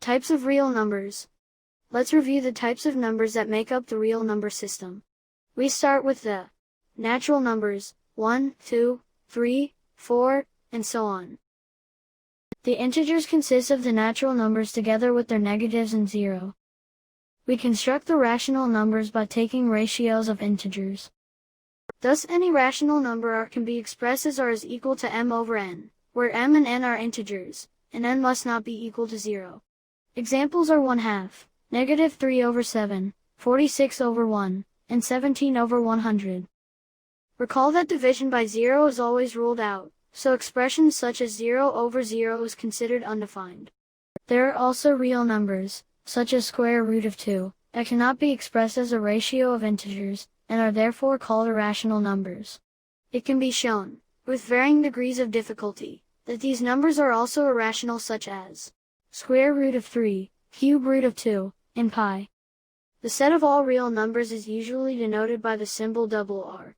Types of real numbers. Let's review the types of numbers that make up the real number system. We start with the natural numbers, 1, 2, 3, 4, and so on. The integers consist of the natural numbers together with their negatives and 0. We construct the rational numbers by taking ratios of integers. Thus any rational number R can be expressed as R is equal to m over n, where m and n are integers, and n must not be equal to 0. Examples are 1/2, -3 over 7, 46 over 1, and 17 over 100. Recall that division by 0 is always ruled out, so expressions such as 0 over 0 is considered undefined. There are also real numbers, such as square root of 2, that cannot be expressed as a ratio of integers, and are therefore called irrational numbers. It can be shown, with varying degrees of difficulty, that these numbers are also irrational, such as square root of 3, cube root of 2, and pi. The set of all real numbers is usually denoted by the symbol R.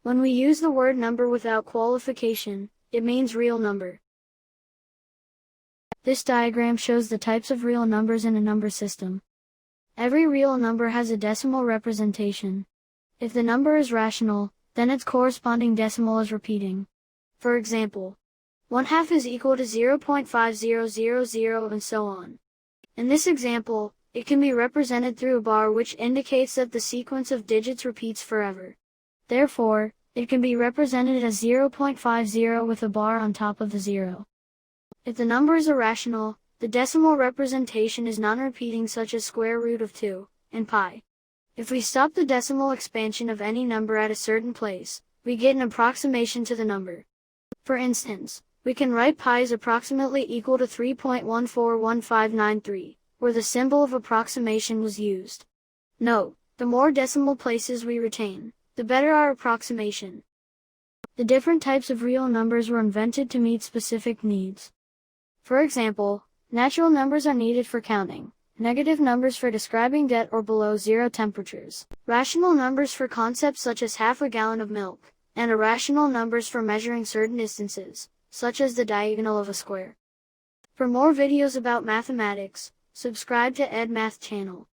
When we use the word number without qualification, it means real number. This diagram shows the types of real numbers in a number system. Every real number has a decimal representation. If the number is rational, then its corresponding decimal is repeating. For example, 1/2 is equal to 0.5000 and so on. In this example, it can be represented through a bar, which indicates that the sequence of digits repeats forever. Therefore, it can be represented as 0.50 with a bar on top of the 0. If the number is irrational, the decimal representation is non-repeating, such as square root of 2, and pi. If we stop the decimal expansion of any number at a certain place, we get an approximation to the number. For instance, we can write pi is approximately equal to 3.141593, where the symbol of approximation was used. Note, the more decimal places we retain, the better our approximation. The different types of real numbers were invented to meet specific needs. For example, natural numbers are needed for counting, negative numbers for describing debt or below zero temperatures, rational numbers for concepts such as half a gallon of milk, and irrational numbers for measuring certain distances, such as the diagonal of a square. For more videos about mathematics, subscribe to EdMath channel.